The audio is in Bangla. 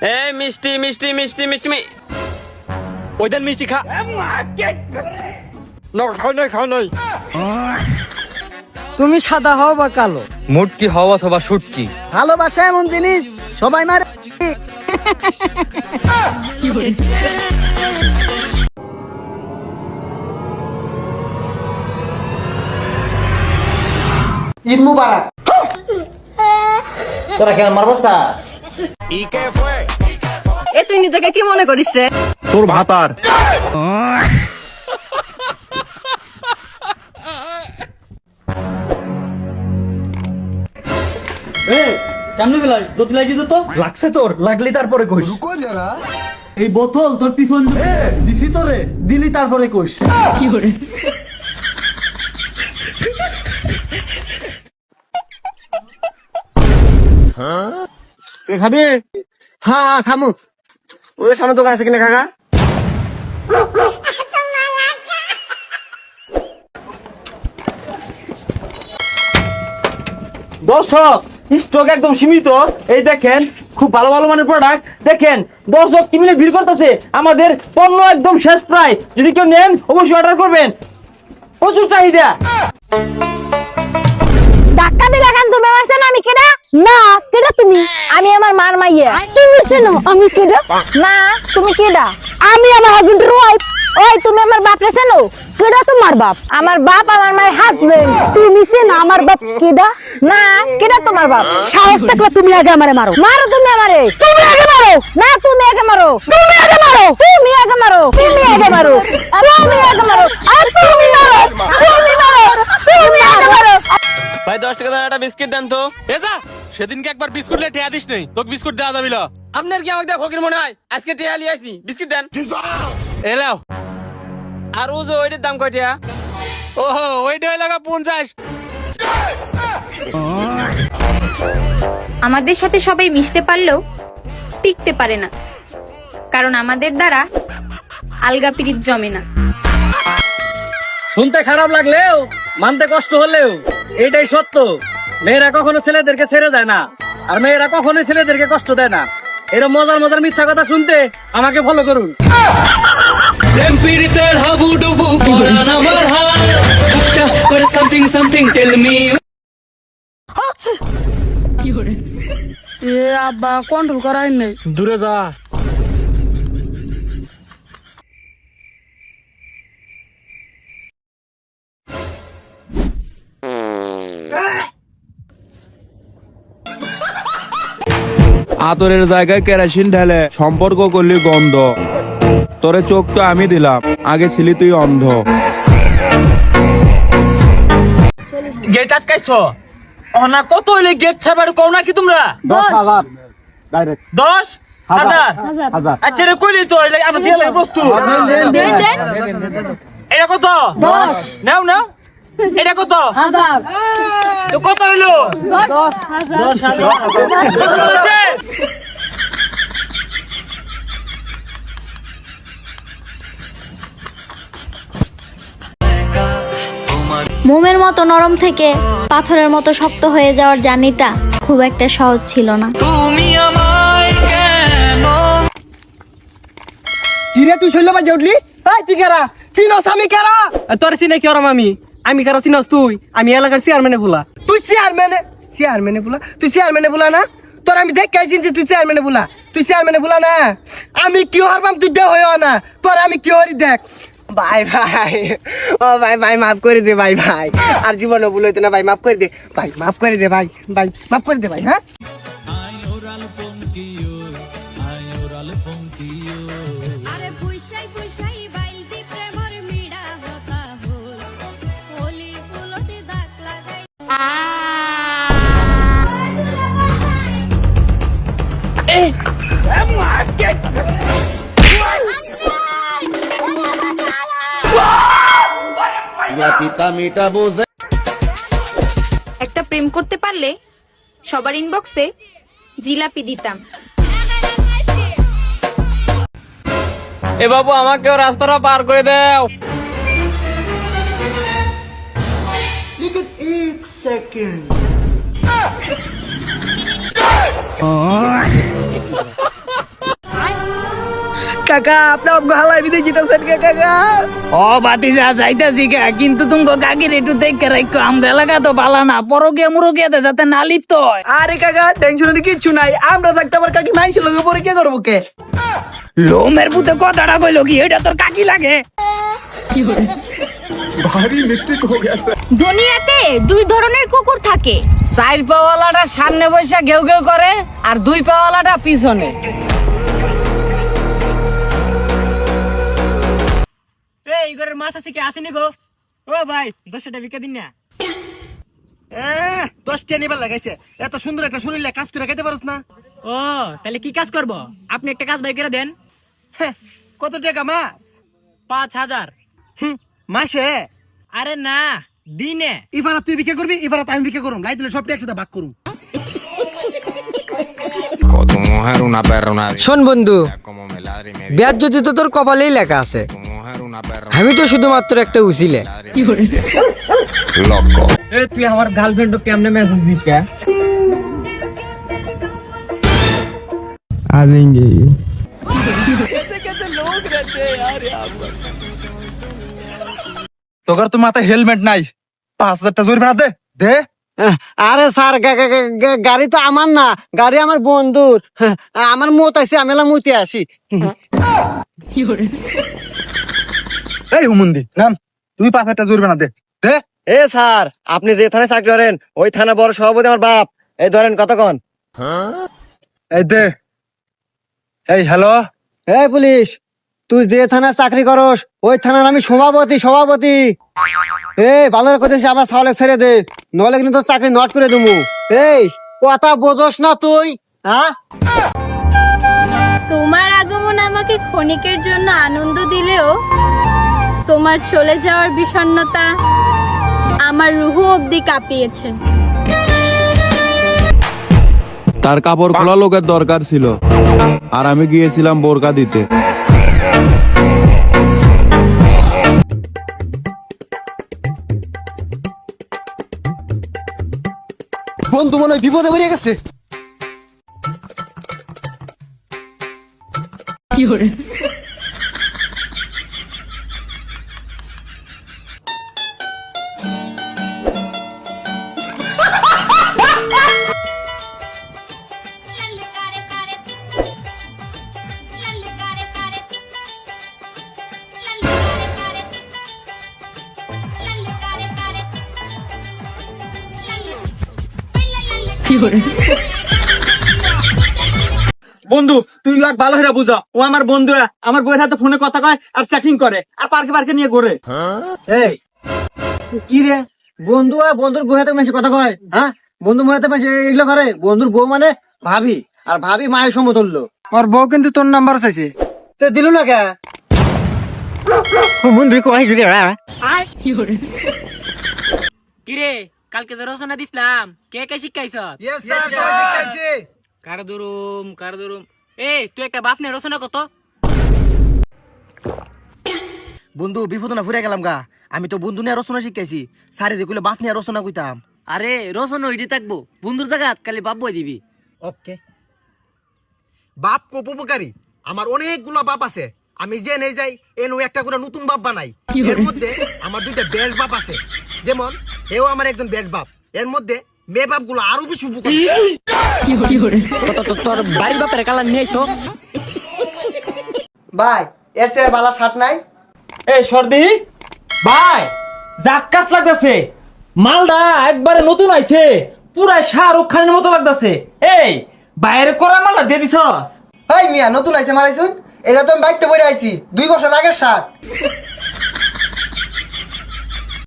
এই মিষ্টি মিষ্টি মিষ্টি মিষ্টি ওই দেন মিষ্টি খা খাও নাই। তুমি সাদা হও বা কালো, মুটকি হও অথবা শুটকি, ভালোবাসা এমন জিনিস সবাই মারে। ঈদ মুবারক। তোরা কেন মারবো চাস? এ তুই নিজেকে কি মনে করিস রে? তোর ভাতার কেমনে গেলাই? যদি লাগি যেত লাগছে তোর, লাগলি তারপরে কইস। এই বোতল তোর পিছন দিছি তোরে, দিলি তারপরে কইস। কি করে? তুই খাবি? হ্যাঁ খামু। ওই সামনে দোকান আছে কিনা কাকা? দর্শক, স্টক একদম সীমিত। এই দেখেন খুব ভালো ভালো মানের প্রোডাক্ট। দেখেন দর্শক কি মিলে ভিড় করতেছে, আমাদের পণ্য একদম শেষ প্রায়। যদি কেউ নেন অবশ্যই অর্ডার করবেন, প্রচুর চাহিদা। ধাক্কা দিলা কেন? তুমি আমার চেনো আমি কেডা? না, কেডা তুমি? আমি আমার মার মাইয়া। তুমি চেনো আমি কেডা? না, তুমি কেডা? আমি আমার হাজবেন্ডের ওয়াইফ। ওই তুমি আমার বাপরে চেনো? কেডা তোমার বাপ? আমার বাপ আমার মায়ের হাজবেন্ড। তুমি চেনো আমার বাপ কেডা? না, কেডা তোমার বাপ? সাহস থাকলে তুমি আগে আমারে মারো। মারো তুমি আমারে। তুমি আগে মারো। না, তুমি আগে মারো। তুমি আগে মারো। তুমি আগে মারো। তুমি আগে মারো। তুমি আগে মারো। আর তুমি মারো। তুমি মারো। তুমি আগে মারো। ভাই 10 টাকা দাম একটা বিস্কিট দেন তো। এজা সেদিনকে একবার বিস্কুট লে টিয়া দিস নাই, তোকে বিস্কুট দেওয়া যাবে না। আপনার কি আমাকে দেয়া ফকির মনে হয়? আজকে টিয়া লিয়ে আইছি, বিস্কিট দেন। এলাও। আর ও যে ওইটার দাম কয় টিয়া? ওহো, ওইটা হইলো 50। আমাদের সাথে সবাই মিশতে পারলেও টিকতে পারে না, কারণ আমাদের দ্বারা আলগা পিরিত জমে না। শুনতে খারাপ লাগলেও মানতে কষ্ট হলেও এইটাই সত্য। মেয়েরা কখনো ছেলেদেরকে ছেড়ে দেয় না, আর মেয়েরা কখনোই ছেলেদেরকে কষ্ট দেয় না। এরকম মজার মজার মিথ্যা কথা শুনতে আমাকে ফলো করুন। প্রেম পীড়িতের হাবুডুবু পরান আমার হাল, বুকটা করে সামথিং সামথিং টেল মি। কি করে? এ আব্বা কন্ট্রোল করাই নেই। দূরে যা। আতরের জায়গায় কেরোসিন ঢেলে সম্পর্ক করলি গন্ধ। তোরে চোখ তো আমি দিলাম, আগে ছিলি তুই অন্ধ। গেট আটকাইছো না? কত হইলে গেট ছাড়বার কও নাকি তোমরা? 10,000 ডাইরেক্ট। 10,000। আচ্ছা রে কইলি তো আমরা দিয়ে লাগি প্রস্তুত। দেন দেন। এটা কত? 10 নাও নাও। এটা কত? 1000 তো কত হইলো? 10,000 মোমের মতো নরম থেকে পাথরের মতো শক্ত হয়ে যাওয়ার জার্নিটা খুব একটা সহজ ছিল না। তুমি আমায় কেন? কি রে তুই শৈল বাজে উঠলি? এই তুই কারা? চিনোস আমি কারা? তোর চিনে কি ওরম? আমি কারা চিনস তুই? আমি এলাকার চেয়ারম্যানে বলা। তুই চেয়ারম্যানে বলা? তুই চেয়ারম্যানে বলা না? তোর আমি দেখ কাইছিন যে তুই চেয়ারম্যানে বলা। তুই চেয়ারম্যানে বলা না? আমি কি হারবাম তুই দে হইও না। তোর আমি কি হরি দেখ। ভাই ভাই, ও ভাই ভাই মাফ করে দে ভাই ভাই। আর জীবনে ভুল হইতো না ভাই, মাফ করে দে ভাই, মাফ করে দে ভাই ভাই, মাফ করে দে ভাই। হ্যাঁ আরে ফুইসাই ফুইসাই বাইলতি প্রেমর মিডা হতা হল হোলি ফুলতে দাগ লাগাই। একটা প্রেম করতে পারলে সবার ইনবক্সে জিলাপি দিতাম। এ বাবু আমাকেও রাস্তাটা পার করে দাও। সেকেন্ড কাকা আপনি আমাকে হালাই বিদে জিতেছেন কে কাকা? ও বাতিজা যাইতাছি কা, কিন্তু তুমি কাকির একটু দেখে রাখো, আম এলাকা তো ভালো না, পরকিয়া মুরকিয়াতে যাতে না লিপ্ত হয়। আরে কাকা টেনশনের কিচ্ছু নাই, আমরা থাকতে আবার কাকি মাইছিল লোকে পরীক্ষা করবো কে? লোমের পুতে কথাটা কইলো কি, এটা তোর কাকি লাগে? দুনিয়াতে দুই ধরনের কুকুর থাকে। চার পাওয়ালাটা সামনে বৈশা ঘেউ ঘেউ করে, আর দুই পাওয়ালাটা পিছনে। এই ঘরের মাছ আছে কি আসেনি গো? ও ভাই 10 টাকা বিকা দিন না। 10 টা নিবার লাগাইছে, এত সুন্দর একটা শরীর কাজ করে খাইতে পারছ না? ও তাহলে কি কাজ করব? আপনি একটা কাজ বাই করে দেন। কত টাকা মাস? 5000। মাসে? আরে না, দিনে। এবারে তুই বিক্রি করবি, এবারে আমি বিক্রি করুম, লাই দিলে সবটা একসাথে ভাগ করুম। শোন বন্ধু, ব্যাজ যদি তো তোর কপালেই লেখা আছে, আমি তো শুধুমাত্র একটা উচিলে। তুই আমার গার্লফ্রেন্ড কেমনে মেসেজ দিস কে? তোর তো মাথায় হেলমেট নাই, 5000 টাকা জরিমানা দে দে। আরে স্যার, গাড়ি তো আমার না, গাড়ি আমার বন্ধুর। আমার মত আছে, আমি মুতে আসি। এই হুমন্দি নাম, তুই 5000 টাকা জরিমানা দে দে। এ স্যার, আপনি যে থানায় চাকরি করেন ওই থানা বড় সভাপতি আমার বাপ। এই ধরেন কতক্ষণ। এই দে। এই হ্যালো, এই পুলিশ, তুই যে থানায় চাকরি করস ওই থানার আমি সভাপতি। এই ভালো করে আমার সাহলে ছেড়ে দে, নইলে কিন্তু তোর চাকরি নট করে দেবো। এই কথা বোঝস না তুই? হ্যাঁ, তোমার আগমন আমাকে ক্ষণিকের জন্য আনন্দ দিলেও তোমার চলে যাওয়ার বিষণ্ণতা আমার রুহ অবধি কাঁপিয়েছে। তার কাপড় খোলা লোকের দরকার ছিল, আর আমি গিয়েছিলাম বোরকা দিতে। বন্ধু মনে হয় বিপদে পড়ে গেছে। বন্ধু তুই এক ভালো হয়ে বুঝা, ও আমার বন্ধু, আমার বউয়ের হাতে ফোনে কথা কয় আর চ্যাটিং করে আর পার্কে নিয়ে ঘোরে। এই কি রে, বন্ধু আর বন্ধুর বউ হাতে মেশে কথা কয়? হ্যাঁ, বন্ধু বউ হাতে মেশে এগুলো করে? বন্ধুর বউ মানে ভাবি, আর ভাবি মায়ের সমতুল্য। ওর বউ কিন্তু তোর নাম্বার চাইছে। তো দিল না কে? বন্ধু কয় কিরে কালকে যে রচনা দিছিলাম, কে কে শিখাইছ? ইয়েস স্যার, সবাই শিখাইছে। কার দুরুম। এই তুই একটা বাপ নে রচনা কত? বন্ধু বিপদ না ফুরে গেলাম গা, আমি তো বন্ধু নিয়ে রচনা শিখাইছি, সারি দেখলে বাপ নিয়ে রচনা কইতাম। আরে রচনা ওইটি থাকবো, বন্ধুর জায়গা খালি বাপ বই দিবি। ওকে। বাপ খুব উপকারী, আমার অনেকগুলো বাপ আছে, আমি যে নেই যাই এনু একটা করে নতুন বাপ বানাই। এর মধ্যে আমার দুইটা বেশ বাপ আছে, যেমন এও আমার একজন বেশ বাপ। এর মধ্যে মেয়ে বাপ গুলো আরো বেশি উপকারী। তোর বাড়ির বাপের কালার নিয়ে তো ভাই এর সে বালা শার্ট নাই? এই সর্দি ভাই, জাক্কাস লাগতেছে, মালটা একবারে নতুন আইছে, পুরা শাহরুখ খানের মতো লাগতেছে। এই বাইরে করা মালটা দিয়ে দিছস? এই মিয়া নতুন আইছে মারাইছুন, এটা তো আমি বাইতে বইরে আইছি 2 বছর আগের শার্ট।